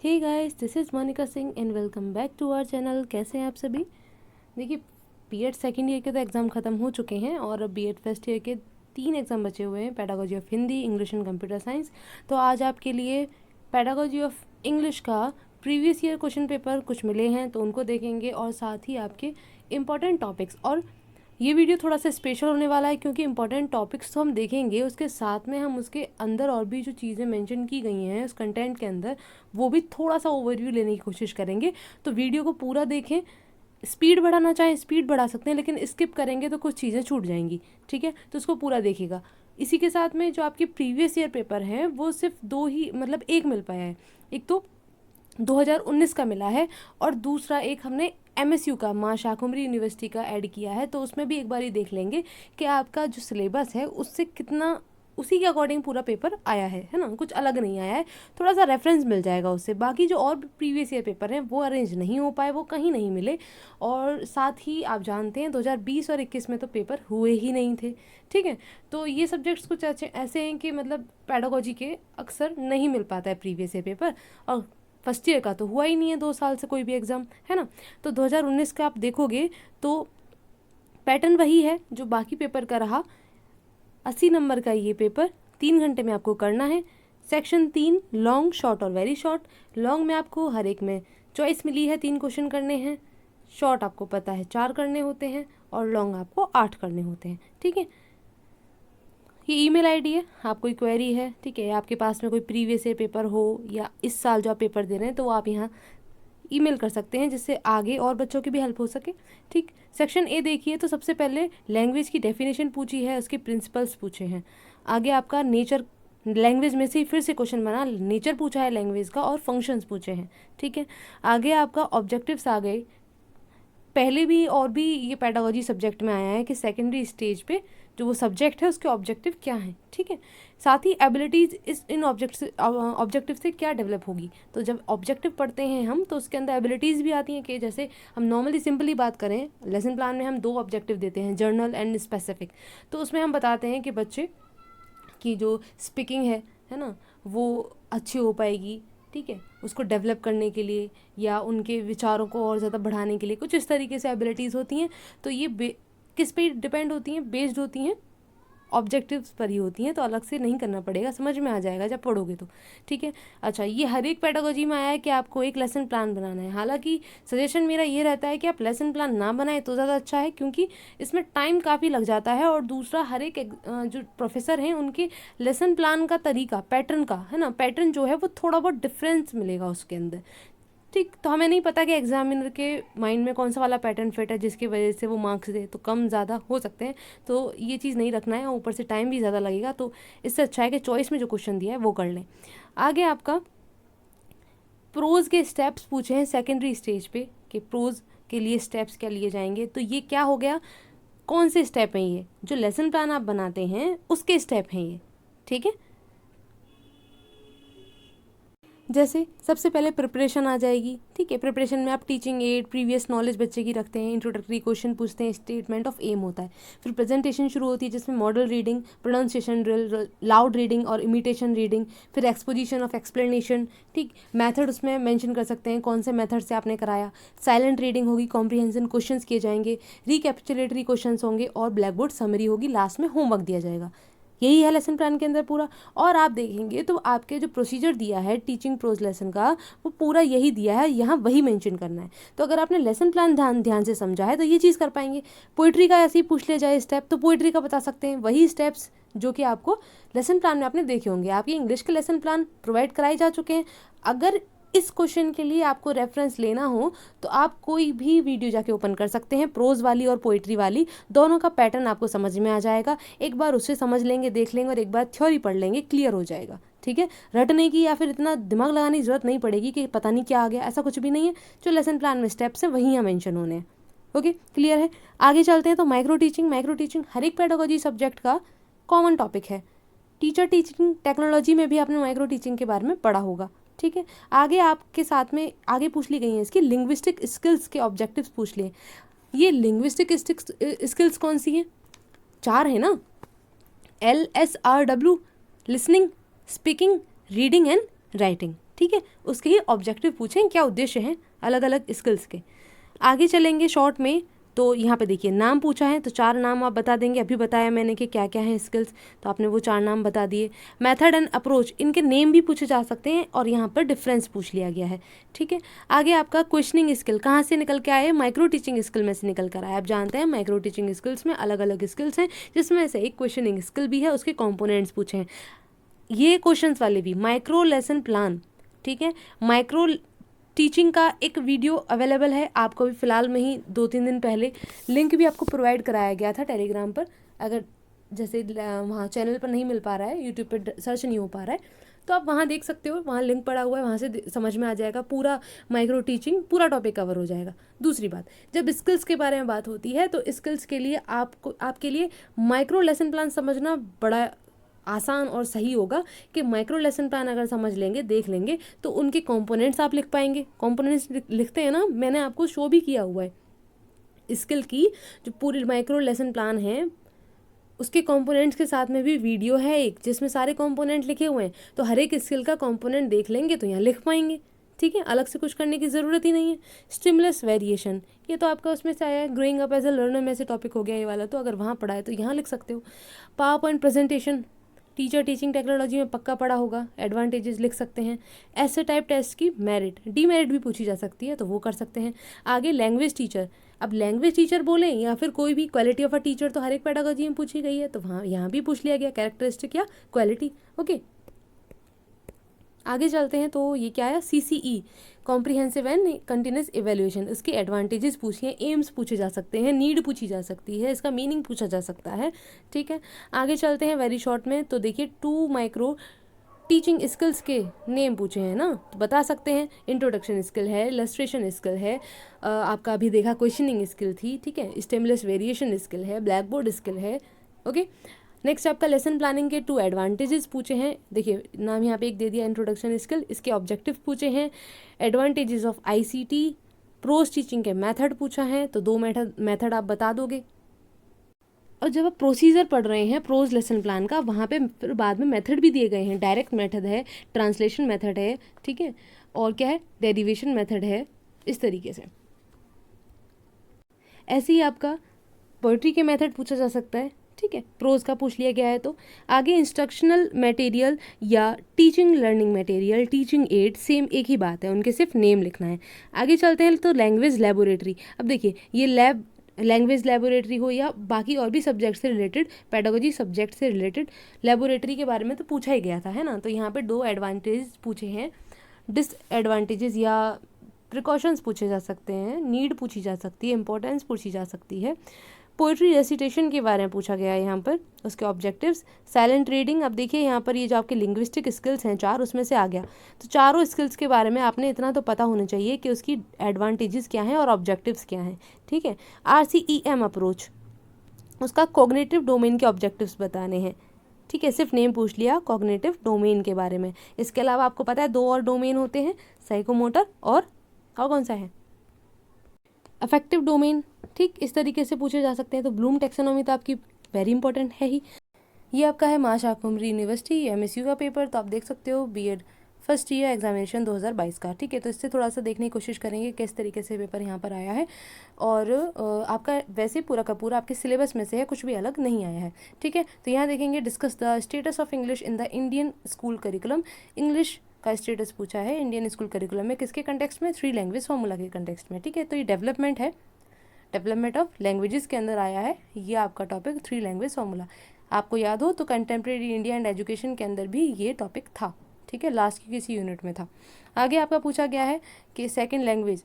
Hey guys, this is Monika Singh and welcome back to our channel. कैसे हैं आप सभी। देखिए, बीएड सेकेंड ईयर के तो एग्ज़ाम ख़त्म हो चुके हैं और अब बीएड फर्स्ट ईयर के 3 एग्ज़ाम बचे हुए हैं, pedagogy of Hindi, English and computer science. तो आज आपके लिए पेडागोजी ऑफ इंग्लिश का प्रीवियस ईयर क्वेश्चन पेपर कुछ मिले हैं, तो उनको देखेंगे और साथ ही आपके इम्पॉर्टेंट टॉपिक्स। और ये वीडियो थोड़ा सा स्पेशल होने वाला है क्योंकि इंपॉर्टेंट टॉपिक्स तो हम देखेंगे, उसके साथ में हम उसके अंदर और भी जो चीज़ें मेंशन की गई हैं उस कंटेंट के अंदर, वो भी थोड़ा सा ओवरव्यू लेने की कोशिश करेंगे। तो वीडियो को पूरा देखें। स्पीड बढ़ाना चाहें स्पीड बढ़ा सकते हैं, लेकिन स्किप करेंगे तो कुछ चीज़ें छूट जाएंगी, ठीक है। तो उसको पूरा देखिएगा। इसी के साथ में जो आपके प्रीवियस ईयर पेपर हैं वो सिर्फ 2 ही, मतलब एक मिल पाया है। एक तो 2019 का मिला है और दूसरा एक हमने MSU का, माँ शाकुंभरी यूनिवर्सिटी का ऐड किया है। तो उसमें भी एक बार ही देख लेंगे कि आपका जो सिलेबस है उससे कितना, उसी के अकॉर्डिंग पूरा पेपर आया है ना, कुछ अलग नहीं आया है। थोड़ा सा रेफरेंस मिल जाएगा उससे। बाकी जो और प्रीवियस ईयर पेपर हैं वो अरेंज नहीं हो पाए, वो कहीं नहीं मिले। और साथ ही आप जानते हैं 2020 और 21 में तो पेपर हुए ही नहीं थे, ठीक है। तो ये सब्जेक्ट्स कुछ ऐसे हैं कि मतलब पेडागोजी के अक्सर नहीं मिल पाता है प्रीवियस ईयर पेपर। और फर्स्ट ईयर का तो हुआ ही नहीं है 2 साल से कोई भी एग्ज़ाम, है ना। तो 2019 का आप देखोगे तो पैटर्न वही है जो बाकी पेपर का रहा। 80 नंबर का ये पेपर 3 घंटे में आपको करना है। सेक्शन 3 लॉन्ग, शॉर्ट और वेरी शॉर्ट। लॉन्ग में आपको हर एक में चॉइस मिली है, 3 क्वेश्चन करने हैं। शॉर्ट आपको पता है 4 करने होते हैं और लॉन्ग आपको 8 करने होते हैं, ठीक है। ये ईमेल आईडी है, आप कोई क्वेरी है, ठीक है, आपके पास में कोई प्रीवियस ईयर पेपर हो या इस साल जो आप पेपर दे रहे हैं, तो वो आप यहाँ ईमेल कर सकते हैं जिससे आगे और बच्चों की भी हेल्प हो सके, ठीक। सेक्शन ए देखिए तो सबसे पहले लैंग्वेज की डेफिनेशन पूछी है, उसके प्रिंसिपल्स पूछे हैं। आगे आपका नेचर, लैंग्वेज में से ही फिर से क्वेश्चन बना, नेचर पूछा है लैंग्वेज का और फंक्शंस पूछे हैं, ठीक है। आगे आपका ऑब्जेक्टिव्स आ गए। पहले भी और भी ये पेडागोजी सब्जेक्ट में आया है कि सेकेंडरी स्टेज पे जो वो सब्जेक्ट है उसके ऑब्जेक्टिव क्या हैं, ठीक है। साथ ही एबिलिटीज़ इस इन ऑब्जेक्टिव से क्या डेवलप होगी। तो जब ऑब्जेक्टिव पढ़ते हैं हम तो उसके अंदर एबिलिटीज़ भी आती हैं कि जैसे हम नॉर्मली सिंपली बात करें, लेसन प्लान में हम 2 ऑब्जेक्टिव देते हैं, जर्नल एंड स्पेसिफिक। तो उसमें हम बताते हैं कि बच्चे की जो स्पीकिंग है ना, वो अच्छी हो पाएगी, ठीक है, उसको डेवलप करने के लिए या उनके विचारों को और ज़्यादा बढ़ाने के लिए कुछ इस तरीके से एबिलिटीज़ होती हैं। तो ये किस पे डिपेंड होती हैं, बेस्ड होती हैं ऑब्जेक्टिव्स पर ही होती हैं। तो अलग से नहीं करना पड़ेगा, समझ में आ जाएगा जब पढ़ोगे तो, ठीक है। अच्छा, ये हर एक पेडागोजी में आया है कि आपको एक लेसन प्लान बनाना है। हालांकि सजेशन मेरा ये रहता है कि आप लेसन प्लान ना बनाएं तो ज़्यादा अच्छा है, क्योंकि इसमें टाइम काफ़ी लग जाता है। और दूसरा, हर एक जो प्रोफेसर हैं उनके लेसन प्लान का तरीका, पैटर्न का, है ना, पैटर्न जो है वो थोड़ा बहुत डिफरेंस मिलेगा उसके अंदर, ठीक। तो हमें नहीं पता कि एग्जामिनर के माइंड में कौन सा वाला पैटर्न फिट है जिसकी वजह से वो मार्क्स दे, तो कम ज़्यादा हो सकते हैं। तो ये चीज़ नहीं रखना है, ऊपर से टाइम भी ज़्यादा लगेगा। तो इससे अच्छा है कि चॉइस में जो क्वेश्चन दिया है वो कर लें। आगे आपका प्रोज के स्टेप्स पूछे हैं सेकेंडरी स्टेज पे कि प्रोज के लिए स्टेप्स क्या लिए जाएंगे। तो ये क्या हो गया, कौन से स्टेप हैं, ये जो लेसन प्लान आप बनाते हैं उसके स्टेप हैं ये, ठीक है। जैसे सबसे पहले प्रिपरेशन आ जाएगी, ठीक है। प्रिपरेशन में आप टीचिंग एड, प्रीवियस नॉलेज बच्चे की रखते हैं, इंट्रोडक्टरी क्वेश्चन पूछते हैं, स्टेटमेंट ऑफ एम होता है। फिर प्रेजेंटेशन शुरू होती है जिसमें model reading, pronunciation drill, loud reading और इमिटेशन रीडिंग। फिर एक्सपोजिशन ऑफ एक्सप्लेनेशन, ठीक। मेथड उसमें मेंशन कर सकते हैं कौन से मेथड से आपने कराया। साइलेंट रीडिंग होगी, कॉम्प्रिहेंशन क्वेश्चंस किए जाएंगे, रिकैपिचुलेटरी क्वेश्चंस होंगे और ब्लैक बोर्ड समरी होगी, लास्ट में होमवर्क दिया जाएगा। यही है लेसन प्लान के अंदर पूरा। और आप देखेंगे तो आपके जो प्रोसीजर दिया है टीचिंग प्रोज लेसन का, वो पूरा यही दिया है, यहाँ वही मेंशन करना है। तो अगर आपने लेसन प्लान ध्यान से समझा है तो ये चीज़ कर पाएंगे। पोइट्री का ऐसे ही पूछ लिया जाए स्टेप, तो पोइट्री का बता सकते हैं, वही स्टेप्स जो कि आपको लेसन प्लान में आपने देखे होंगे। आपके इंग्लिश के लेसन प्लान प्रोवाइड कराए जा चुके हैं। अगर इस क्वेश्चन के लिए आपको रेफरेंस लेना हो तो आप कोई भी वीडियो जाके ओपन कर सकते हैं, प्रोज वाली और पोइट्री वाली, दोनों का पैटर्न आपको समझ में आ जाएगा। एक बार उससे समझ लेंगे, देख लेंगे और एक बार थ्योरी पढ़ लेंगे, क्लियर हो जाएगा, ठीक है। रटने की या फिर इतना दिमाग लगाने की जरूरत नहीं पड़ेगी कि पता नहीं क्या आ गया, ऐसा कुछ भी नहीं है। जो लेसन प्लान में स्टेप्स हैं वही यहाँ मेंशन होने हैं, ओके, क्लियर है। आगे चलते हैं। तो माइक्रो टीचिंग हर एक पेडागोजी सब्जेक्ट का कॉमन टॉपिक है। टीचर टीचिंग टेक्नोलॉजी में भी आपने माइक्रो टीचिंग के बारे में पढ़ा होगा, ठीक है। आगे आपके साथ में आगे पूछ ली गई हैं इसकी लिंग्विस्टिक स्किल्स के ऑब्जेक्टिव्स पूछ लिए। ये लिंग्विस्टिक स्किल्स कौन सी हैं, 4 है ना, LSRW, listening, speaking, reading and writing, ठीक है, उसके ही ऑब्जेक्टिव पूछें, क्या उद्देश्य हैं अलग अलग स्किल्स के। आगे चलेंगे शॉर्ट में, तो यहाँ पे देखिए नाम पूछा है, तो 4 नाम आप बता देंगे। अभी बताया मैंने कि क्या क्या है स्किल्स, तो आपने वो 4 नाम बता दिए। मेथड एंड अप्रोच, इनके नेम भी पूछे जा सकते हैं और यहाँ पर डिफरेंस पूछ लिया गया है। ठीक है, आगे आपका क्वेश्चनिंग स्किल कहाँ से निकल के आए, माइक्रो टीचिंग स्किल में से निकल कर आए। आप जानते हैं माइक्रो टीचिंग स्किल्स में अलग अलग स्किल्स हैं, जिसमें से एक क्वेश्चनिंग स्किल भी है, उसके कॉम्पोनेंट्स पूछे हैं। ये क्वेश्चंस वाले भी माइक्रो लेसन प्लान, ठीक है, माइक्रो टीचिंग का एक वीडियो अवेलेबल है, आपको भी फ़िलहाल में ही 2-3 दिन पहले लिंक भी आपको प्रोवाइड कराया गया था टेलीग्राम पर। अगर जैसे वहाँ चैनल पर नहीं मिल पा रहा है, यूट्यूब पर सर्च नहीं हो पा रहा है, तो आप वहाँ देख सकते हो, वहाँ लिंक पड़ा हुआ है, वहाँ से समझ में आ जाएगा, पूरा माइक्रो टीचिंग पूरा टॉपिक कवर हो जाएगा। दूसरी बात, जब स्किल्स के बारे में बात होती है तो स्किल्स के लिए आपके लिए माइक्रो लेसन प्लान समझना बड़ा आसान और सही होगा कि माइक्रो लेसन प्लान अगर समझ लेंगे, देख लेंगे, तो उनके कंपोनेंट्स आप लिख पाएंगे। कंपोनेंट्स लिखते हैं ना, मैंने आपको शो भी किया हुआ है स्किल की जो पूरी माइक्रो लेसन प्लान है, उसके कंपोनेंट्स के साथ में भी वीडियो है एक, जिसमें सारे कंपोनेंट लिखे हुए हैं। तो हर एक स्किल का कंपोनेंट देख लेंगे तो यहाँ लिख पाएंगे। ठीक है, अलग से कुछ करने की ज़रूरत ही नहीं है। स्टिमुलस वेरिएशन, ये तो आपका उसमें से आया है, growing up as a learner में से टॉपिक हो गया ये वाला, तो अगर वहाँ पढ़ा है तो यहाँ लिख सकते हो। Power point presentation, teacher teaching technology में पक्का पढ़ा होगा, एडवांटेजेस लिख सकते हैं। ऐसे टाइप टेस्ट की मेरिट डीमेरिट भी पूछी जा सकती है, तो वो कर सकते हैं। आगे लैंग्वेज टीचर, अब लैंग्वेज टीचर बोलें या फिर कोई भी क्वालिटी ऑफ अ टीचर तो हर एक पेडागोजी में पूछी गई है, तो वहाँ यहाँ भी पूछ लिया गया कैरेक्टरिस्टिक या क्वालिटी। ओके, आगे चलते हैं, तो ये क्या है, CCE comprehensive and continuous evaluation, इसके एडवांटेजेस पूछिए, एम्स पूछे जा सकते हैं, नीड पूछी जा सकती है, इसका मीनिंग पूछा जा सकता है। ठीक है, आगे चलते हैं वेरी शॉर्ट में, तो देखिए 2 माइक्रो टीचिंग स्किल्स के नेम पूछे हैं ना, तो बता सकते हैं। इंट्रोडक्शन स्किल है, इलस्ट्रेशन स्किल है, आपका अभी देखा क्वेश्चनिंग स्किल थी, ठीक है, स्टिमुलस वेरिएशन स्किल है, ब्लैक बोर्ड स्किल है। ओके, नेक्स्ट आपका लेसन प्लानिंग के 2 एडवांटेजेस पूछे हैं, देखिए नाम यहाँ पे एक दे दिया इंट्रोडक्शन स्किल, इसके ऑब्जेक्टिव पूछे हैं। Advantages of ICT, pros teaching के मेथड पूछा है, तो 2 मेथड आप बता दोगे। और जब आप प्रोसीजर पढ़ रहे हैं प्रोज लेसन प्लान का, वहाँ पे फिर बाद में मेथड भी दिए गए हैं, डायरेक्ट मेथड है, ट्रांसलेशन मेथड है, ठीक है, और क्या है, डेरिवेशन मेथड है, इस तरीके से। ऐसे ही आपका पोइट्री के मेथड पूछा जा सकता है, ठीक है, प्रोज का पूछ लिया गया है। तो आगे इंस्ट्रक्शनल मटेरियल या teaching learning material, teaching add, same एक ही बात है, उनके सिर्फ नेम लिखना है। आगे चलते हैं, तो लैंग्वेज लेबोरेटरी, अब देखिए ये लैंग्वेज लेबोरेटरी हो या बाकी और भी सब्जेक्ट से रिलेटेड, पेडागोजी सब्जेक्ट से रिलेटेड लेबोरेटरी के बारे में तो पूछा ही गया था, है ना। तो यहाँ पे 2 एडवांटेज पूछे हैं, डिसएडवांटेजेस या प्रिकॉशंस पूछे जा सकते हैं, नीड पूछी जा सकती है, इंपॉर्टेंस पूछी जा सकती है। पोइट्री रेसिटेशन के बारे में पूछा गया है यहाँ पर, उसके ऑब्जेक्टिव्स। साइलेंट रीडिंग, अब देखिए यहाँ पर ये जो आपके लिंग्विस्टिक स्किल्स हैं 4, उसमें से आ गया, तो चारों स्किल्स के बारे में आपने इतना तो पता होना चाहिए कि उसकी एडवांटेजेस क्या हैं और ऑब्जेक्टिव्स क्या हैं। ठीक है, RCEM अप्रोच, उसका कॉग्निटिव डोमेन के ऑब्जेक्टिव्स बताने हैं। ठीक है, सिर्फ नेम पूछ लिया कॉग्निटिव डोमेन के बारे में। इसके अलावा आपको पता है 2 और डोमेन होते हैं, साइकोमोटर और कौन सा है, अफेक्टिव डोमेन। ठीक, इस तरीके से पूछे जा सकते हैं। तो ब्लूम टैक्सोनॉमी तो आपकी वेरी इंपॉर्टेंट है ही। ये आपका है महाशाकुंभरी यूनिवर्सिटी MSU का पेपर, तो आप देख सकते हो B.Ed फर्स्ट ईयर एग्जामिनेशन 2022 का। ठीक है, तो इससे थोड़ा सा देखने की कोशिश करेंगे किस तरीके से पेपर यहाँ पर आया है, और आपका वैसे पूरा का पूरा आपके सिलेबस में से है, कुछ भी अलग नहीं आया है। ठीक है, तो यहाँ देखेंगे discuss the status of English in the Indian school curriculum, English का स्टेटस पूछा है इंडियन स्कूल करिकुलम में, किसके कंटेक्स्ट में, 3 लैंग्वेज फार्मूला के कंटेक्स्ट में। ठीक है, तो ये डेवलपमेंट है, डेवलपमेंट ऑफ लैंग्वेजेस के अंदर आया है ये आपका टॉपिक, 3 लैंग्वेज फार्मूला। आपको याद हो तो कंटेम्प्रेरी इंडिया एंड एजुकेशन के अंदर भी ये टॉपिक था। ठीक है, लास्ट की किसी यूनिट में था। आगे आपका पूछा गया है कि second language,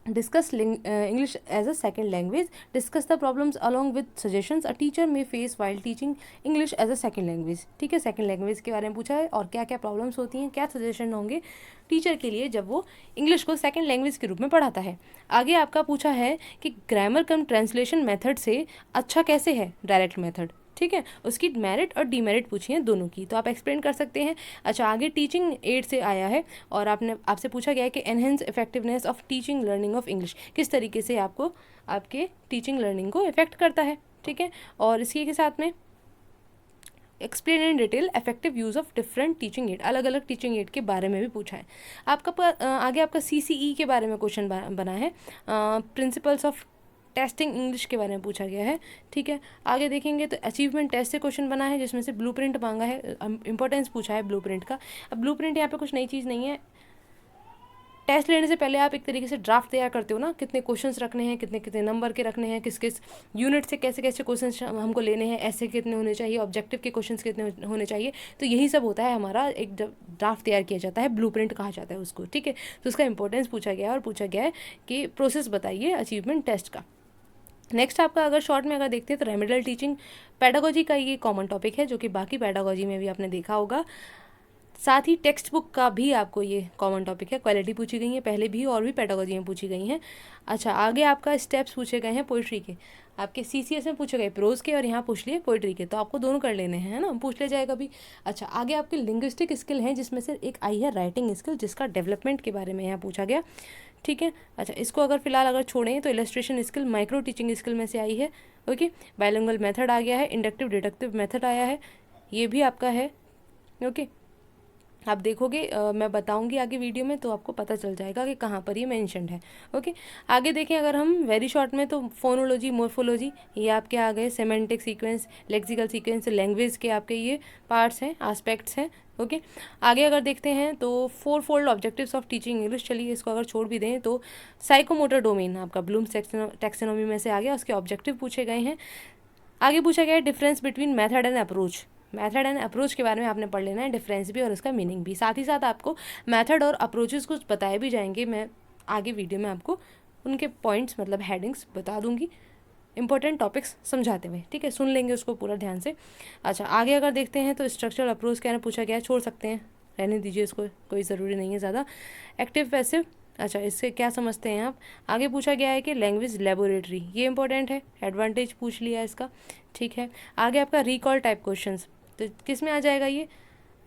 discuss English as a second language, discuss the problems along with suggestions a teacher में face while teaching English as a second language. ठीक है, सेकंड लैंग्वेज के बारे में पूछा है और क्या क्या प्रॉब्लम्स होती हैं, क्या सजेशन होंगे टीचर के लिए जब वो इंग्लिश को सेकंड लैंग्वेज के रूप में पढ़ाता है। आगे आपका पूछा है कि ग्रामर कम ट्रांसलेशन मेथड से अच्छा कैसे है डायरेक्ट मेथड। ठीक है, उसकी मेरिट और डीमेरिट पूछी है दोनों की, तो आप एक्सप्लेन कर सकते हैं। अच्छा, आगे टीचिंग एड से आया है और आपसे पूछा गया है कि enhance effectiveness of teaching learning of English, किस तरीके से आपको आपके टीचिंग लर्निंग को इफेक्ट करता है। ठीक है, और इसी के साथ में explain in detail effective use of different teaching add, अलग अलग टीचिंग एड के बारे में भी पूछा है। आगे आपका CCE के बारे में क्वेश्चन बना है, प्रिंसिपल्स ऑफ टेस्टिंग इंग्लिश के बारे में पूछा गया है। ठीक है, आगे देखेंगे तो अचीवमेंट टेस्ट से क्वेश्चन बना है जिसमें से ब्लूप्रिंट मांगा है, इंपॉर्टेंस पूछा है ब्लूप्रिंट का। अब ब्लूप्रिंट यहाँ पे कुछ नई चीज़ नहीं है, टेस्ट लेने से पहले आप एक तरीके से ड्राफ्ट तैयार करते हो ना, कितने क्वेश्चंस रखने हैं, कितने कितने नंबर के रखने हैं, किस किस यूनिट से कैसे कैसे क्वेश्चंस हमको लेने हैं, ऐसे कितने होने चाहिए, ऑब्जेक्टिव के क्वेश्चंस कितने होने चाहिए। तो यही सब होता है हमारा, एक ड्राफ्ट तैयार किया जाता है, ब्लूप्रिंट कहा जाता है उसको। ठीक है, तो उसका इंपॉर्टेंस पूछा गया है और पूछा गया है कि प्रोसेस बताइए अचीवमेंट टेस्ट का। नेक्स्ट आपका अगर शॉर्ट में अगर देखते हैं तो रेमेडियल टीचिंग पेडागोजी का ये कॉमन टॉपिक है, जो कि बाकी पेडागोजी में भी आपने देखा होगा। साथ ही टेक्स्ट बुक का भी आपको ये कॉमन टॉपिक है, क्वालिटी पूछी गई है पहले भी और भी पेडागोजी में पूछी गई हैं। अच्छा, आगे आपका स्टेप्स पूछे गए हैं पोइट्री के, आपके CCS में पूछे गए प्रोज के और यहाँ पूछ लिए पोइट्री के, तो आपको दोनों कर लेने हैं, है ना, पूछ ले जाएगा भी। अच्छा, आगे आपके लिंग्विस्टिक स्किल हैं जिसमें से एक आई है राइटिंग स्किल, जिसका डेवलपमेंट के बारे में यहाँ पूछा गया। ठीक है, अच्छा, इसको अगर फिलहाल अगर छोड़ें तो illustration skill micro teaching skill में से आई है। ओके, बायलिंगुअल मेथड आ गया है, इंडक्टिव डिडक्टिव मेथड आया है, ये भी आपका है। ओके, आप देखोगे मैं बताऊंगी आगे वीडियो में तो आपको पता चल जाएगा कि कहाँ पर ये मेंशन्ड है। ओके, आगे देखें अगर हम वेरी शॉर्ट में तो फोनोलॉजी मोर्फोलॉजी ये आपके आ गए, semantic sequence, lexical sequence, language के आपके ये पार्ट्स हैं, एस्पेक्ट्स हैं। ओके, आगे अगर देखते हैं तो 4 fold objectives of teaching English, चलिए इसको अगर छोड़ भी दें तो साइकोमोटर डोमेन आपका ब्लूम्स टैक्सोनॉमी में से आ गया, उसके ऑब्जेक्टिव पूछे गए हैं। आगे पूछा गया है difference between method and approach, method and approach के बारे में आपने पढ़ लेना है, डिफरेंस भी और उसका मीनिंग भी। साथ ही साथ आपको मेथड और अप्रोचेस कुछ बताए भी जाएंगे, मैं आगे वीडियो में आपको उनके पॉइंट्स मतलब हेडिंग्स बता दूंगी इंपॉर्टेंट टॉपिक्स समझाते हुए। ठीक है, सुन लेंगे उसको पूरा ध्यान से। अच्छा, आगे अगर देखते हैं तो स्ट्रक्चरल अप्रोच क्या पूछा गया है, छोड़ सकते हैं, रहने दीजिए इसको, कोई ज़रूरी नहीं है ज़्यादा। एक्टिव पैसिव, अच्छा, इससे क्या समझते हैं आप। आगे पूछा गया है कि लैंग्वेज लेबोरेटरी, ये इंपॉर्टेंट है, एडवांटेज पूछ लिया इसका। ठीक है, आगे आपका रिकॉल टाइप क्वेश्चंस, तो किस में आ जाएगा ये,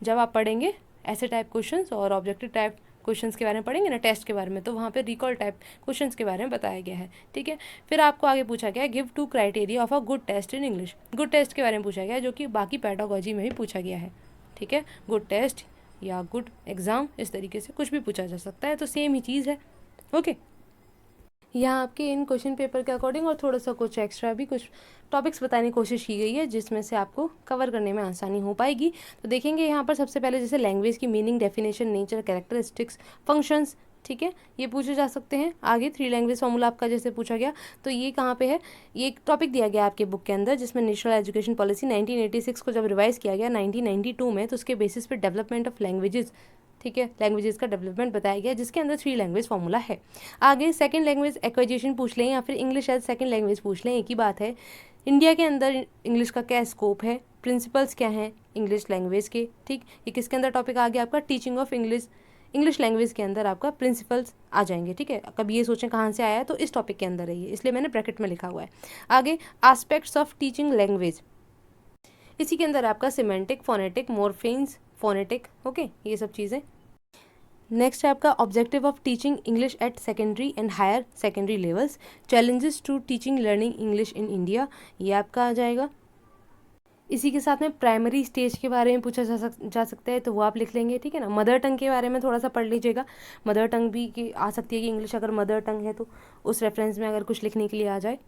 जब आप पढ़ेंगे ऐसे टाइप क्वेश्चंस और ऑब्जेक्टिव टाइप क्वेश्चंस के बारे में पढ़ेंगे ना टेस्ट के बारे में, तो वहाँ पे रिकॉल टाइप क्वेश्चंस के बारे में बताया गया है। ठीक है, फिर आपको आगे पूछा गया है give 2 criteria of a good test in English, good test के बारे में पूछा गया है, जो कि बाकी पेडागोजी में भी पूछा गया है। ठीक है, गुड टेस्ट या गुड एग्ज़ाम, इस तरीके से कुछ भी पूछा जा सकता है, तो सेम ही चीज़ है। ओके, यहाँ आपके इन क्वेश्चन पेपर के अकॉर्डिंग और थोड़ा सा कुछ एक्स्ट्रा भी कुछ टॉपिक्स बताने की कोशिश की गई है, जिसमें से आपको कवर करने में आसानी हो पाएगी। तो देखेंगे यहाँ पर सबसे पहले जैसे लैंग्वेज की meaning, definition, nature, characteristics, functions, ठीक है, ये पूछे जा सकते हैं। आगे 3 लैंग्वेज फॉर्मूला आपका जैसे पूछा गया, तो ये कहाँ पे है, ये एक टॉपिक दिया गया आपके बुक के अंदर, जिसमें नेशनल एजुकेशन पॉलिसी 1986 को जब रिवाइज किया गया 1992 में, तो उसके बेसिस पे डेवलपमेंट ऑफ लैंग्वेजेस, ठीक है, लैंग्वेजेस का डेवलपमेंट बताया गया, जिसके अंदर 3 लैंग्वेज फॉर्मूला है। आगे सेकंड लैंग्वेज एक्वाइजेशन पूछ लें या फिर इंग्लिश एज सेकंड लैंग्वेज पूछ लें, एक ही बात है। इंडिया के अंदर इंग्लिश का क्या स्कोप है, प्रिंसिपल्स क्या हैं इंग्लिश लैंग्वेज के, ठीक, ये किसके अंदर टॉपिक आ गया आपका, टीचिंग ऑफ इंग्लिश लैंग्वेज के अंदर आपका प्रिंसिपल्स आ जाएंगे। ठीक है, कभी ये सोचें कहाँ से आया है, तो इस टॉपिक के अंदर है ये, इसलिए मैंने ब्रैकेट में लिखा हुआ है। आगे एस्पेक्ट्स ऑफ टीचिंग लैंग्वेज, इसी के अंदर आपका semantic, phonetic, morphemes, phonetic, okay, ये सब चीज़ें। नेक्स्ट है आपका objective of teaching English at secondary and higher secondary levels, challenges to teaching learning English in India, ये आपका आ जाएगा। इसी के साथ में प्राइमरी स्टेज के बारे में पूछा जा सकता है, तो वो आप लिख लेंगे। ठीक है ना, मदर टंग के बारे में थोड़ा सा पढ़ लीजिएगा, मदर टंग भी की आ सकती है कि इंग्लिश अगर मदर टंग है तो उस रेफरेंस में अगर कुछ लिखने के लिए आ जाए।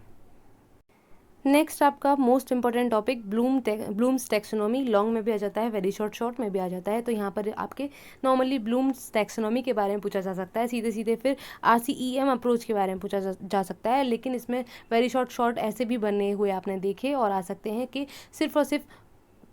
नेक्स्ट आपका most important topic Bloom's taxonomy, long में भी आ जाता है, वेरी शॉर्ट में भी आ जाता है, तो यहाँ पर आपके नॉर्मली ब्लूम्स टैक्सोनॉमी के बारे में पूछा जा सकता है, सीधे सीधे फिर RCEM अप्रोच के बारे में पूछा जा सकता है, लेकिन इसमें वेरी शॉर्ट ऐसे भी बने हुए आपने देखे और आ सकते हैं कि सिर्फ और सिर्फ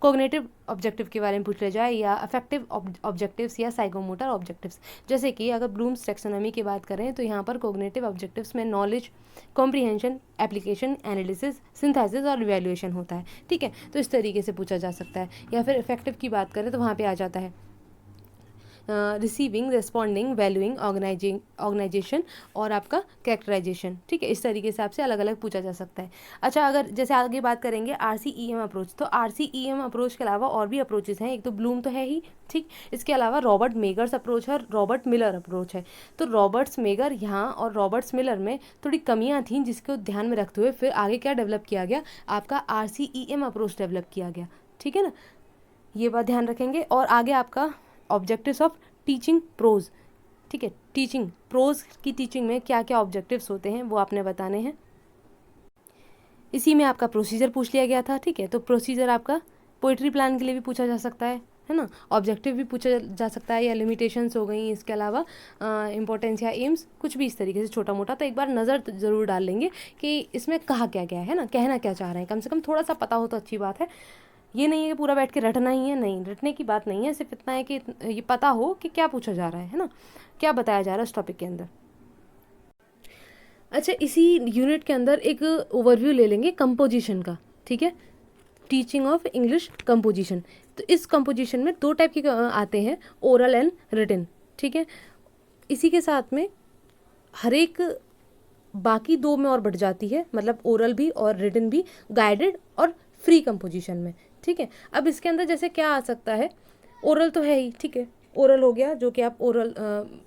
कोग्निटिव ऑब्जेक्टिव के बारे में पूछ लिया जाए या अफेक्टिव ऑब्जेक्टिव्स या साइकोमोटर ऑब्जेक्टिव्स। जैसे कि अगर ब्लूम्स टैक्सोनॉमी की बात करें तो यहाँ पर कोग्निटिव ऑब्जेक्टिव्स में knowledge, comprehension, application, analysis, synthesis और इवैल्यूएशन होता है। ठीक है, तो इस तरीके से पूछा जा सकता है। या फिर इफेक्टिव की बात करें तो वहाँ पे आ जाता है रिसीविंग, रिस्पॉन्डिंग, वैल्यूइंग, ऑर्गेनाइजेशन और आपका कैरेक्टराइजेशन। ठीक है, इस तरीके से आपसे अलग अलग पूछा जा सकता है। अच्छा, अगर जैसे आगे बात करेंगे RCEM अप्रोच, तो RCEM अप्रोच के अलावा और भी अप्रोचेस हैं, एक तो ब्लूम तो है ही, ठीक, इसके अलावा रॉबर्ट मेगर्स अप्रोच है, रॉबर्ट मिलर अप्रोच है। तो रॉबर्ट्स मेगर यहाँ और रॉबर्ट्स मिलर में थोड़ी कमियाँ थीं, जिसको ध्यान में रखते हुए फिर आगे क्या डेवलप किया गया, आपका RCEM अप्रोच डेवलप किया गया। ठीक है ना, ये बात ध्यान रखेंगे। और आगे आपका ऑब्जेक्टिव्स ऑफ टीचिंग प्रोज, ठीक है, टीचिंग प्रोज की टीचिंग में क्या क्या ऑब्जेक्टिव्स होते हैं वो आपने बताने हैं। इसी में आपका प्रोसीजर पूछ लिया गया था, ठीक है, तो प्रोसीजर आपका पोइट्री प्लान के लिए भी पूछा जा सकता है ना, ऑब्जेक्टिव भी पूछा जा सकता है, या लिमिटेशंस हो गई, इसके अलावा इंपॉर्टेंस या एम्स, कुछ भी इस तरीके से छोटा मोटा। तो एक बार नज़र ज़रूर डाल लेंगे कि इसमें कहा क्या गया है ना, कहना क्या चाह रहे हैं, कम से कम थोड़ा सा पता हो तो अच्छी बात है। ये नहीं है कि पूरा बैठ के रटना ही है, नहीं, रटने की बात नहीं है, सिर्फ इतना है कि ये पता हो कि क्या पूछा जा रहा है ना, क्या बताया जा रहा है उस टॉपिक के अंदर। अच्छा, इसी यूनिट के अंदर एक ओवरव्यू ले लेंगे कंपोजिशन का, ठीक है, टीचिंग ऑफ इंग्लिश कंपोजिशन। तो इस कंपोजिशन में दो टाइप के आते हैं, ओरल एंड रिटन, ठीक है। इसी के साथ में हर एक बाकी दो में और बढ़ जाती है, मतलब ओरल भी और रिटन भी, गाइडेड और फ्री कंपोजिशन में, ठीक है। अब इसके अंदर जैसे क्या आ सकता है, ओरल तो है ही, ठीक है, ओरल हो गया जो कि आप ओरल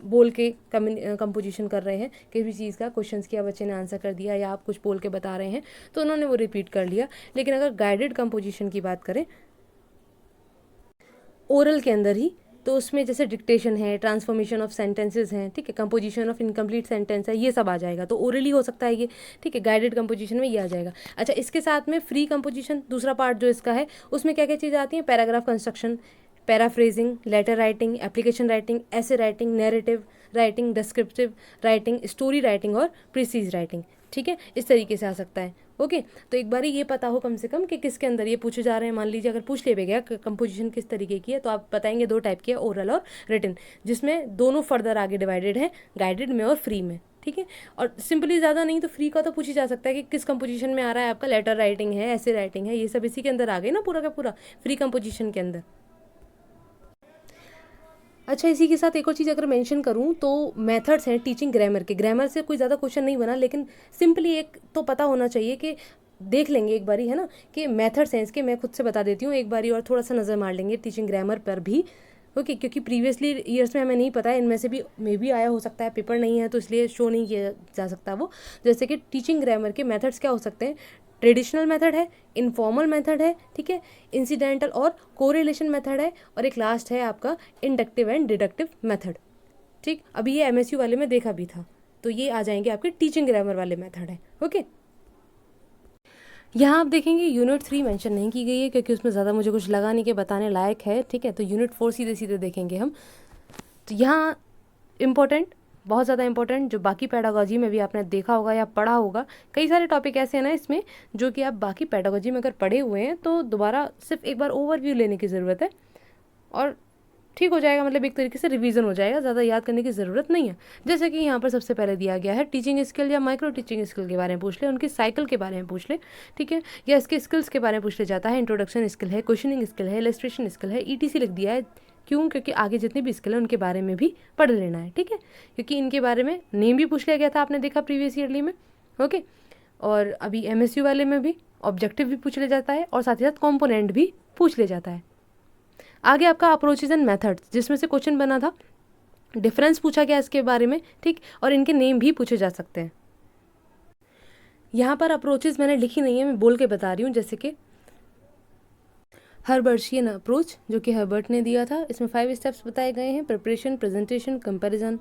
बोल के कंपोजिशन कर रहे हैं किसी चीज़ का, क्वेश्चंस किया, बच्चे ने आंसर कर दिया, या आप कुछ बोल के बता रहे हैं तो उन्होंने वो रिपीट कर लिया। लेकिन अगर गाइडेड कंपोजिशन की बात करें ओरल के अंदर ही, तो उसमें जैसे डिक्टेशन है, ट्रांसफॉर्मेशन ऑफ सेंटेंसेस हैं, ठीक है, कंपोजिशन ऑफ इनकम्प्लीट सेंटेंस है, ये सब आ जाएगा, तो ओरली हो सकता है ये, ठीक है, गाइडेड कंपोजिशन में ये आ जाएगा। अच्छा, इसके साथ में फ्री कंपोजिशन दूसरा पार्ट जो इसका है, उसमें क्या क्या चीज़ें आती हैं, paragraph construction, paraphrasing, letter writing, application writing, essay writing, narrative writing, descriptive writing, story writing और प्रीसीज राइटिंग, ठीक है, इस तरीके से आ सकता है। ओके, तो एक बार ये पता हो कम से कम कि किसके अंदर ये पूछे जा रहे हैं। मान लीजिए अगर पूछ ले गया कंपोजिशन किस तरीके की है, तो आप बताएंगे दो टाइप की है, ओरल और रिटन, जिसमें दोनों फर्दर आगे डिवाइडेड है, गाइडेड में और फ्री में, ठीक है। और सिंपली ज़्यादा नहीं तो फ्री का तो पूछ ही जा सकता है कि किस कंपोजिशन में आ रहा है आपका, लेटर राइटिंग है, ऐसे राइटिंग है, ये सब इसी के अंदर आ गए ना, पूरा का पूरा फ्री कंपोजिशन के अंदर। अच्छा, इसी के साथ एक और चीज़ अगर मेंशन करूँ तो मेथड्स हैं टीचिंग ग्रामर के। ग्रामर से कोई ज़्यादा क्वेश्चन नहीं बना, लेकिन सिंपली एक तो पता होना चाहिए कि देख लेंगे एक बारी, है ना, कि मेथड्स हैं इसके, मैं खुद से बता देती हूँ एक बारी, और थोड़ा सा नज़र मार लेंगे टीचिंग ग्रामर पर भी। ओके, क्योंकि प्रीवियसली ईयर्स में हमें नहीं पता है, इनमें से भी मे भी आया हो सकता है, पेपर नहीं है तो इसलिए शो नहीं किया जा सकता वो। जैसे कि टीचिंग ग्रामर के मेथड्स क्या हो सकते हैं, ट्रेडिशनल मेथड है, इनफॉर्मल मेथड है, ठीक है, इंसिडेंटल और कोरिलेशन मेथड है, और एक लास्ट है आपका इंडक्टिव एंड डिडक्टिव मेथड, ठीक। अभी ये एमएसयू वाले में देखा भी था, तो ये आ जाएंगे आपके टीचिंग ग्रामर वाले मेथड है। ओके, यहाँ आप देखेंगे यूनिट 3 मेंशन नहीं की गई है, क्योंकि उसमें ज़्यादा मुझे कुछ लगा नहीं कि बताने लायक है, ठीक है, तो यूनिट 4 सीधे सीधे देखेंगे हम। तो यहाँ इम्पोर्टेंट, बहुत ज़्यादा इंपॉर्टेंट, जो बाकी पेडागोजी में भी आपने देखा होगा या पढ़ा होगा, कई सारे टॉपिक ऐसे हैं ना इसमें जो कि आप बाकी पेडागोजी में अगर पढ़े हुए हैं तो दोबारा सिर्फ एक बार ओवरव्यू लेने की ज़रूरत है, और ठीक हो जाएगा, मतलब एक तरीके से रिवीजन हो जाएगा, ज़्यादा याद करने की ज़रूरत नहीं है। जैसे कि यहाँ पर सबसे पहले दिया गया है टीचिंग स्किल या माइक्रो टीचिंग स्किल के बारे में पूछ ले, उनकी साइकिल के बारे में पूछ ले, ठीक है, या इसके स्किल्स के बारे में पूछ ले जाता है, इंट्रोडक्शन स्किल है, क्वेश्चनिंग स्किल है, इलस्ट्रेशन स्किल है, ईटीसी लिख दिया है, क्यों, क्योंकि आगे जितनी भी स्किल है उनके बारे में भी पढ़ लेना है, ठीक है, क्योंकि इनके बारे में नेम भी पूछ लिया गया था, आपने देखा प्रीवियस ईयरली में। ओके, और अभी एमएसयू वाले में भी ऑब्जेक्टिव भी पूछ लिया जाता है, और साथ ही साथ कॉम्पोनेंट भी पूछ लिया जाता है। आगे आपका अप्रोचेज एंड मेथड्स, जिसमें से क्वेश्चन बना था, डिफरेंस पूछा गया इसके बारे में, ठीक, और इनके नेम भी पूछे जा सकते हैं। यहाँ पर अप्रोचेज मैंने लिखी नहीं है, मैं बोल के बता रही हूँ, जैसे कि हर्बर्शियन अप्रोच जो कि हर्बर्ट ने दिया था, इसमें 5 स्टेप्स बताए गए हैं, preparation, presentation, comparison,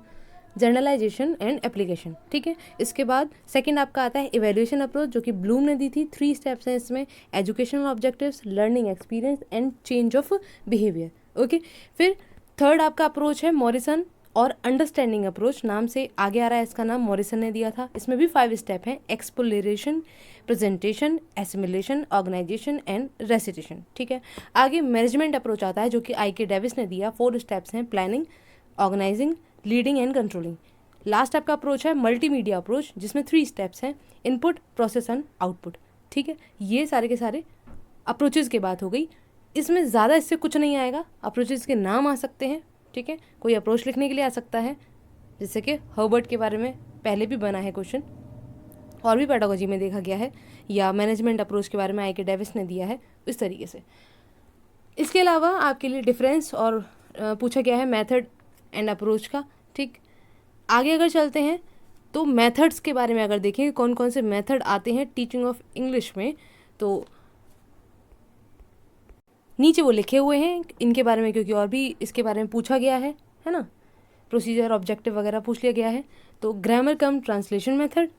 journalisation and application, ठीक है। इसके बाद सेकंड आपका आता है इवैल्यूएशन अप्रोच जो कि ब्लूम ने दी थी, 3 स्टेप्स हैं इसमें, educational objectives, learning experience and change of behaviour. Okay, फिर थर्ड आपका अप्रोच है मॉरिसन और अंडरस्टैंडिंग अप्रोच, नाम से आगे आ रहा है, इसका नाम मॉरिसन ने दिया था। इसमें भी 5 स्टेप हैं, exploration, presentation, assimilation, organisation and recitation, ठीक है। आगे मैनेजमेंट अप्रोच आता है जो कि आई के डेविस ने दिया, 4 स्टेप्स हैं, planning, organising, leading and controlling. Last आपका अप्रोच है मल्टीमीडिया अप्रोच, जिसमें 3 स्टेप्स हैं, इनपुट, प्रोसेस एंड आउटपुट, ठीक है। ये सारे के सारे अप्रोचेज़ की बात हो गई। इसमें ज़्यादा इससे कुछ नहीं आएगा, अप्रोचेज़ के नाम आ सकते हैं, ठीक है, कोई अप्रोच लिखने के लिए आ सकता है, जैसे कि हर्बर्ट के बारे में पहले भी बना है क्वेश्चन, और भी पेडागोजी में देखा गया है, या मैनेजमेंट अप्रोच के बारे में आई के डेविस ने दिया है, इस तरीके से। इसके अलावा आपके लिए डिफरेंस और पूछा गया है मेथड एंड अप्रोच का, ठीक। आगे अगर चलते हैं तो मेथड्स के बारे में अगर देखें कौन कौन से मेथड आते हैं टीचिंग ऑफ इंग्लिश में, तो नीचे वो लिखे हुए हैं इनके बारे में, क्योंकि और भी इसके बारे में पूछा गया है ना, प्रोसीजर ऑब्जेक्टिव वगैरह पूछ लिया गया है। तो ग्रामर कम ट्रांसलेशन मेथड,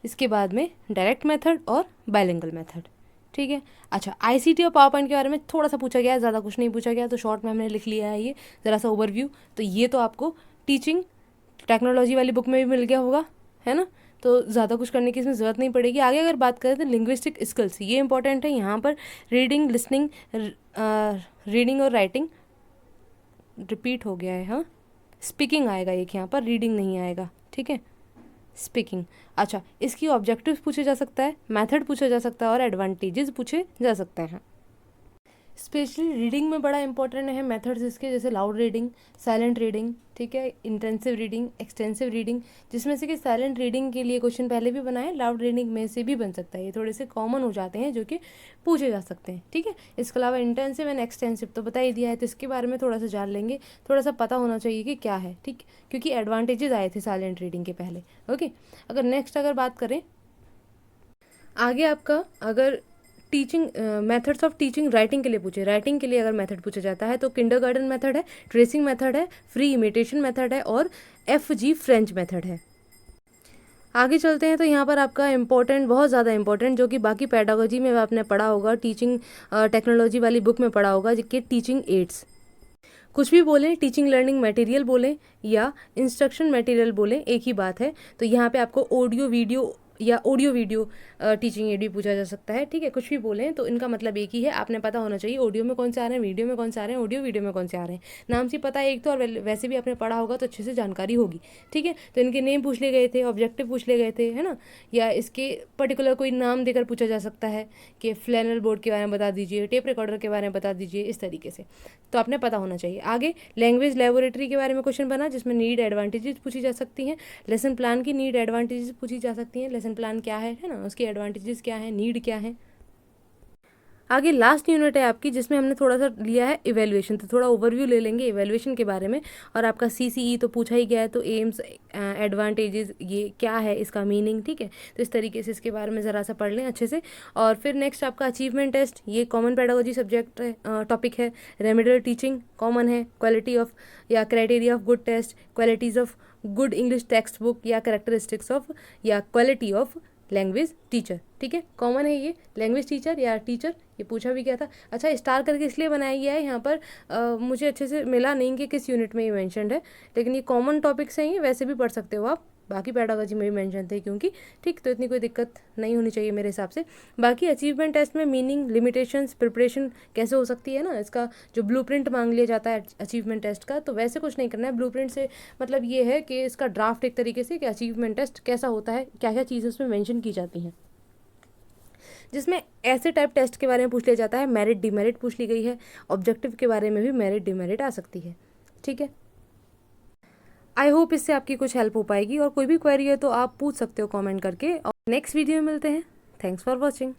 इसके बाद में डायरेक्ट मेथड और बाइलिंगुअल मेथड, ठीक है। अच्छा, आईसीटी और पावर पॉइंट के बारे में थोड़ा सा पूछा गया है, ज़्यादा कुछ नहीं पूछा गया, तो शॉर्ट में हमने लिख लिया है ये ज़रा सा ओवरव्यू। तो ये तो आपको टीचिंग टेक्नोलॉजी वाली बुक में भी मिल गया होगा, है ना, तो ज़्यादा कुछ करने की इसमें ज़रूरत नहीं पड़ेगी। आगे अगर बात करें तो लिंग्विस्टिक स्किल्स, ये इंपॉर्टेंट है। यहाँ पर रीडिंग, लिसनिंग, रीडिंग और राइटिंग रिपीट हो गया है, हाँ, स्पीकिंग आएगा एक, यहाँ पर रीडिंग नहीं आएगा, ठीक है, स्पीकिंग। अच्छा, इसकी ऑब्जेक्टिव्स पूछे जा सकता है, मेथड पूछा जा सकता है और एडवांटेजेस पूछे जा सकते हैं। स्पेशली रीडिंग में बड़ा इंपॉर्टेंट है मेथड्स इसके, जैसे लाउड रीडिंग, साइलेंट रीडिंग, ठीक है, इंटेंसिव रीडिंग, एक्सटेंसिव रीडिंग, जिसमें से कि साइलेंट रीडिंग के लिए क्वेश्चन पहले भी बनाए, लाउड रीडिंग में से भी बन सकता है। ये थोड़े से कॉमन हो जाते हैं जो कि पूछे जा सकते हैं, ठीक है। इसके अलावा इंटेंसिव एंड एक्सटेंसिव तो बता ही दिया है, तो इसके बारे में थोड़ा सा जान लेंगे, थोड़ा सा पता होना चाहिए कि क्या है, ठीक, क्योंकि एडवांटेजेस आए थे साइलेंट रीडिंग के पहले, ओके। अगर नेक्स्ट अगर बात करें आगे, आपका अगर teaching methods of teaching writing के लिए पूछे, राइटिंग के लिए अगर मेथड पूछा जाता है तो किंडरगार्टन मेथड है, ट्रेसिंग मेथड है, फ्री इमिटेशन मेथड है और FG फ्रेंच मेथड है। आगे चलते हैं तो यहाँ पर आपका इंपॉर्टेंट, बहुत ज़्यादा इंपॉर्टेंट, जो कि बाकी पेडागोजी में आपने पढ़ा होगा, टीचिंग टेक्नोलॉजी वाली बुक में पढ़ा होगा, कि टीचिंग एड्स। कुछ भी बोलें, टीचिंग लर्निंग मटेरियल बोलें या इंस्ट्रक्शन मटेरियल बोलें, एक ही बात है। तो यहाँ पे आपको ऑडियो वीडियो या ऑडियो वीडियो टीचिंग एड भी पूछा जा सकता है, ठीक है। कुछ भी बोलें तो इनका मतलब एक ही है, आपने पता होना चाहिए ऑडियो में कौन से आ रहे हैं, वीडियो में कौन से आ रहे हैं, ऑडियो वीडियो में कौन से आ रहे हैं, नाम से पता है एक तो, और वैसे भी आपने पढ़ा होगा तो अच्छे से जानकारी होगी, ठीक है। तो इनके नेम पूछ लिए गए थे, ऑब्जेक्टिव पूछ लिए गए थे, है ना, या इसके पर्टिकुलर कोई नाम देकर पूछा जा सकता है कि फ्लैनल बोर्ड के बारे में बता दीजिए, टेप रिकॉर्डर के बारे में बता दीजिए, इस तरीके से, तो आपने पता होना चाहिए। आगे लैंग्वेज लेबोरेटरी के बारे में क्वेश्चन बना, जिसमें नीड एडवांटेजेस पूछी जा सकती हैं, लेसन प्लान की नीड एडवांटेजेस पूछी जा सकती हैं, लेसन प्लान क्या है ना, उसकी एडवांटेजेस क्या है, नीड क्या है। आगे लास्ट यूनिट है आपकी, जिसमें हमने थोड़ा सा लिया है इवेल्युएशन, तो थोड़ा ओवरव्यू ले लेंगे इवेल्युएशन के बारे में। और आपका CCE तो पूछा ही गया है, तो एम्स, एडवांटेजेस, ये क्या है, इसका मीनिंग, ठीक है। तो इस तरीके से इसके बारे में ज़रा सा पढ़ लें अच्छे से। और फिर नेक्स्ट आपका अचीवमेंट टेस्ट, ये कॉमन पेडागोजी सब्जेक्ट है, टॉपिक है। रेमेडियल टीचिंग कॉमन है, क्वालिटी ऑफ या criteria of good test, qualities of good English textbook या करेक्टरिस्टिक्स ऑफ या क्वालिटी ऑफ लैंग्वेज टीचर, ठीक है, कॉमन है ये, लैंग्वेज टीचर या टीचर, ये पूछा भी गया था। अच्छा, स्टार करके इसलिए बनाया गया है यहाँ पर, मुझे अच्छे से मिला नहीं कि किस यूनिट में ये मेंशन्ड है, लेकिन ये कॉमन टॉपिक्स हैं, ये वैसे भी पढ़ सकते हो आप, बाकी पेडागोजी में भी मेंशन थे क्योंकि, ठीक, तो इतनी कोई दिक्कत नहीं होनी चाहिए मेरे हिसाब से। बाकी अचीवमेंट टेस्ट में मीनिंग, लिमिटेशंस, प्रिपरेशन कैसे हो सकती है ना, इसका जो ब्लूप्रिंट मांग लिया जाता है अचीवमेंट टेस्ट का, तो वैसे कुछ नहीं करना है। ब्लूप्रिंट से मतलब ये है कि इसका ड्राफ्ट एक तरीके से, कि अचीवमेंट टेस्ट कैसा होता है, क्या क्या चीज़ें उसमें मेंशन की जाती हैं, जिसमें ऐसे टाइप टेस्ट के बारे में पूछ लिया जाता है, मेरिट डिमेरिट पूछ ली गई है, ऑब्जेक्टिव के बारे में भी मेरिट डिमेरिट आ सकती है, ठीक है। आई होप इससे आपकी कुछ हेल्प हो पाएगी, और कोई भी क्वेरी है तो आप पूछ सकते हो कमेंट करके, और नेक्स्ट वीडियो में मिलते हैं। Thanks for watching.